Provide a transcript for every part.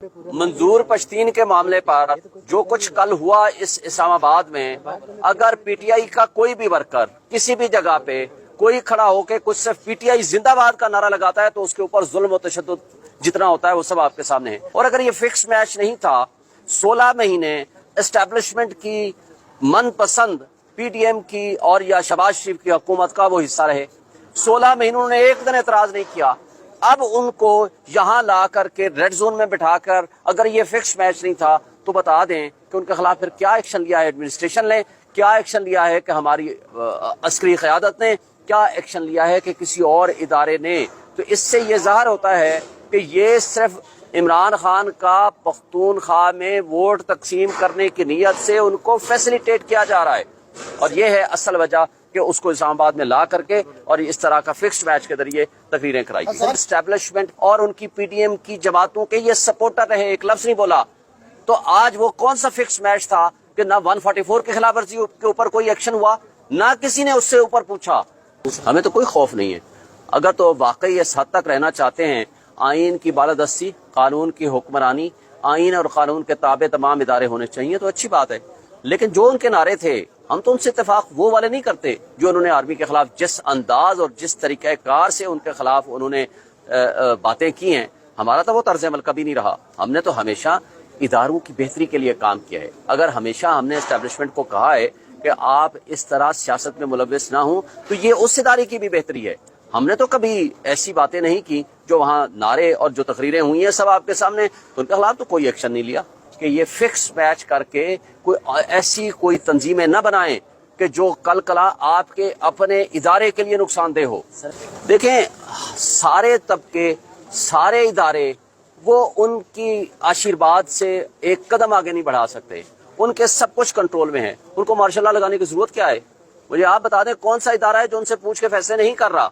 منظور پشتین کے معاملے پر جو کچھ کل ہوا اس اسلام آباد میں، اگر پی ٹی آئی کا کوئی بھی ورکر کسی بھی جگہ پہ کوئی کھڑا ہو کے کچھ صرف پی ٹی آئی زندہ باد کا نعرہ لگاتا ہے تو اس کے اوپر ظلم و تشدد جتنا ہوتا ہے وہ سب آپ کے سامنے ہے۔ اور اگر یہ فکس میچ نہیں تھا، 16 مہینے اسٹیبلشمنٹ کی من پسند پی ڈی ایم کی اور یا شہباز شریف کی حکومت کا وہ حصہ رہے، 16 مہینوں نے ایک دن اعتراض نہیں کیا۔ اب ان کو یہاں لا کر کے ریڈ زون میں بٹھا کر اگر یہ فکس میچ نہیں تھا تو بتا دیں کہ ان کے خلاف پھر کیا ایکشن لیا ہے ایڈمنسٹریشن نے، کیا ایکشن لیا ہے کہ ہماری عسکری قیادت نے، کیا ایکشن لیا ہے کہ کسی اور ادارے نے۔ تو اس سے یہ ظاہر ہوتا ہے کہ یہ صرف عمران خان کا پختونخوا میں ووٹ تقسیم کرنے کی نیت سے ان کو فیسیلیٹیٹ کیا جا رہا ہے، اور یہ ہے اصل وجہ کہ اس کو اسلام آباد میں لا کر کے اور اس طرح کا فکسڈ میچ کے ذریعے تقریریں کرائی۔ اسٹیبلشمنٹ اور ان کی پی ٹی ایم کی جماعتوں کے یہ سپورٹر رہے، ایک لفظ نہیں بولا، تو آج وہ کون سا فکس میچ تھا کہ نہ 144 کی خلاف ورزی کے اوپر کوئی ایکشن ہوا، نہ کسی نے اس سے اوپر پوچھا۔ ہمیں تو کوئی خوف نہیں ہے، اگر تو واقعی اس حد تک رہنا چاہتے ہیں، آئین کی بالادستی، قانون کی حکمرانی، آئین اور قانون کے تابع تمام ادارے ہونے چاہیے تو اچھی بات ہے، لیکن جو ان کے نعرے تھے ہم تو ان سے اتفاق وہ والے نہیں کرتے جو انہوں نے آرمی کے خلاف جس انداز اور جس طریقہ کار سے ان کے خلاف انہوں نے باتیں کی ہیں، ہمارا تو وہ طرز عمل کبھی نہیں رہا۔ ہم نے تو ہمیشہ اداروں کی بہتری کے لیے کام کیا ہے۔ اگر ہمیشہ ہم نے اسٹیبلشمنٹ کو کہا ہے کہ آپ اس طرح سیاست میں ملوث نہ ہوں تو یہ اس ادارے کی بھی بہتری ہے۔ ہم نے تو کبھی ایسی باتیں نہیں کی جو وہاں نعرے اور جو تقریریں ہوئی ہیں سب آپ کے سامنے، ان کے خلاف تو کوئی ایکشن نہیں لیا کہ یہ فکس میچ کر کے ایسی کوئی تنظیمیں نہ بنائیں کہ جو کل کلا آپ کے اپنے ادارے کے لیے نقصان دہ ہو۔ دیکھیں، سارے طبقے، سارے ادارے وہ ان کی آشیرواد سے ایک قدم آگے نہیں بڑھا سکتے، ان کے سب کچھ کنٹرول میں ہے، ان کو مارشل لا لگانے کی ضرورت کیا ہے؟ مجھے آپ بتا دیں کون سا ادارہ ہے جو ان سے پوچھ کے فیصلے نہیں کر رہا؟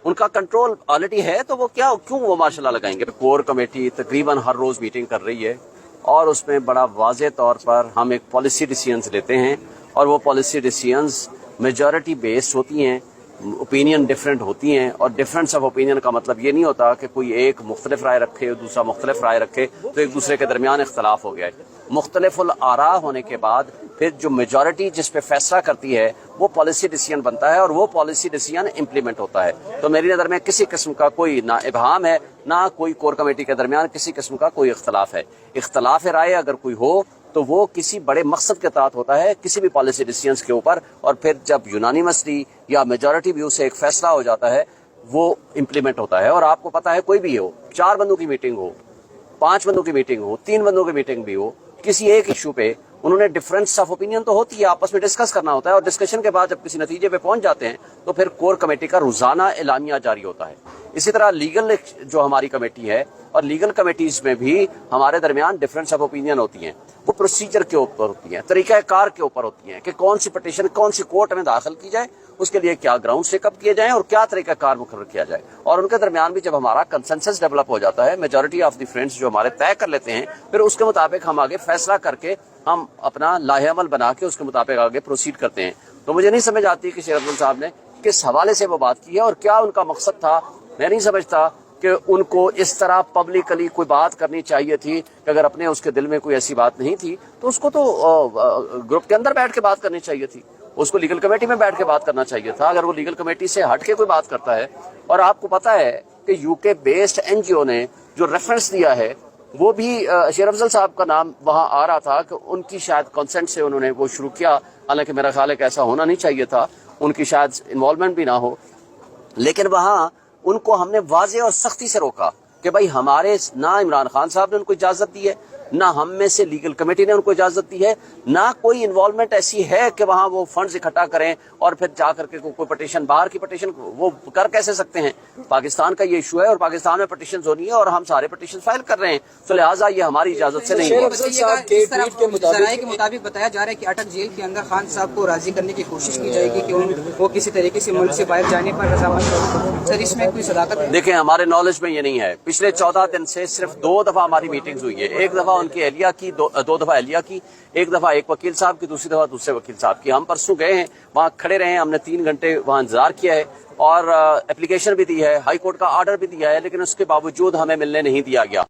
ان کا کنٹرول آلریڈی ہے تو وہ کیوں وہ مارشل لا لگائیں گے؟ کور کمیٹی تقریباً ہر روز میٹنگ کر رہی ہے اور اس میں بڑا واضح طور پر ہم ایک پالیسی ڈیسیژنز لیتے ہیں، اور وہ پالیسی ڈیسیژنز میجورٹی بیسڈ ہوتی ہیں، اوپینین ڈفرینٹ ہوتی ہیں، اور ڈفرینس آف اوپینین کا مطلب یہ نہیں ہوتا کہ کوئی ایک مختلف رائے رکھے اور دوسرا مختلف رائے رکھے تو ایک دوسرے کے درمیان اختلاف ہو گیا ہے۔ مختلف الآراء ہونے کے بعد پھر جو میجورٹی جس پہ فیصلہ کرتی ہے وہ پالیسی ڈیسیژن بنتا ہے اور وہ پالیسی ڈیسیژن امپلیمنٹ ہوتا ہے۔ تو میری نظر میں کسی قسم کا کوئی نہ ابہام ہے، نہ کوئی کور کمیٹی کے درمیان کسی قسم کا کوئی اختلاف ہے۔ اختلاف رائے اگر کوئی ہو تو وہ کسی بڑے مقصد کے تحت ہوتا ہے کسی بھی پالیسی ڈیسیژنز کے اوپر، اور پھر جب یونانیمسلی یا میجورٹی ویو سے ایک فیصلہ ہو جاتا ہے وہ امپلیمنٹ ہوتا ہے۔ اور آپ کو پتا ہے کوئی بھی ہو، 4 بندوں کی میٹنگ ہو، 5 بندوں کی میٹنگ ہو، 3 بندوں کی میٹنگ بھی ہو، کسی ایک ایشو پہ انہوں نے ڈفرینس آف اوپینین تو ہوتی ہے، آپس میں ڈسکس کرنا ہوتا ہے، اور ڈسکشن کے بعد جب کسی نتیجے پہ پہنچ جاتے ہیں تو پھر کور کمیٹی کا روزانہ اعلامیہ جاری ہوتا ہے۔ اسی طرح لیگل جو ہماری کمیٹی ہے اور لیگل کمیٹیز میں بھی ہمارے درمیان ڈفرینس آف اوپینین ہوتی ہیں، وہ پروسیجر کے اوپر ہوتی ہیں، طریقہ کار کے اوپر ہوتی ہیں کہ کون سی پٹیشن کون سی کورٹ میں داخل کی جائے، اس کے لیے کیا گراؤنڈ چیک اپ کیے جائیں اور کیا طریقہ کار مقرر کیا جائے، اور ان کے درمیان بھی جب ہمارا کنسنسس ڈیولپ ہو جاتا ہے، میجورٹی آف دی فرینڈز جو ہمارے طے کر لیتے ہیں، پھر اس کے مطابق ہم آگے فیصلہ کر کے ہم اپنا لاہ عمل بنا کے اس کے مطابق آگے پروسیڈ کرتے ہیں۔ تو مجھے نہیں سمجھ آتی کہ شیر افضل صاحب نے کس حوالے سے وہ بات کی ہے اور کیا ان کا مقصد تھا۔ میں نہیں سمجھتا کہ ان کو اس طرح پبلکلی کوئی بات کرنی چاہیے تھی کہ اگر اپنے اس کے دل میں کوئی ایسی بات نہیں تھی تو اس کو تو گروپ کے اندر بیٹھ کے بات کرنی چاہیے تھی، اس کو لیگل کمیٹی میں بیٹھ کے بات کرنا چاہیے تھا۔ اگر وہ لیگل کمیٹی سے ہٹ کے کوئی بات کرتا ہے، اور آپ کو پتا ہے کہ یو کے بیسڈ این جی او نے جو ریفرنس دیا ہے وہ بھی شیر افضل صاحب کا نام وہاں آ رہا تھا کہ ان کی شاید کنسنٹ سے انہوں نے وہ شروع کیا، حالانکہ میرا خیال ہے کہ ایسا ہونا نہیں چاہیے تھا، ان کی شاید انوالومنٹ بھی نہ ہو، لیکن وہاں ان کو ہم نے واضح اور سختی سے روکا کہ بھائی ہمارے نہ عمران خان صاحب نے ان کو اجازت دی ہے، نہ ہم میں سے لیگل کمیٹی نے ان کو اجازت دی ہے، نہ کوئی انوالومنٹ ایسی ہے کہ وہاں وہ فنڈز اکٹھا کریں اور پھر جا کر کے کوئی پٹیشن، باہر کی پٹیشن وہ کر کیسے سکتے ہیں؟ پاکستان کا یہ ایشو ہے اور پاکستان میں پٹیشنز ہونی ہے اور ہم سارے پٹیشن فائل کر رہے ہیں، تو لہٰذا یہ ہماری اجازت سے نہیں ہے۔ ذرائع کے مطابق بتایا جا رہا ہے کہ اٹک جیل کے اندر خان صاحب کو راضی کرنے کی کوشش کی جائے گی کہ وہ کسی طریقے سے ملک سے باہر جانے پر رضامند ہو۔ سر اس میں کوئی صداقت ہے؟ دیکھیں، ہمارے نالج میں یہ نہیں ہے۔ پچھلے 14 دن سے صرف 2 دفعہ ہماری میٹنگز ہوئی ہے، ایک دفعہ ان کی اہلیہ کی، 2 دفعہ اہلیہ کی، ایک دفعہ ایک وکیل صاحب کی، دوسری دفعہ دوسرے وکیل صاحب کی۔ ہم پرسوں گئے ہیں، وہاں کھڑے رہے ہیں، ہم نے 3 گھنٹے وہاں انتظار کیا ہے اور اپلیکیشن بھی دی ہے، ہائی کورٹ کا آرڈر بھی دیا ہے، لیکن اس کے باوجود ہمیں ملنے نہیں دیا گیا۔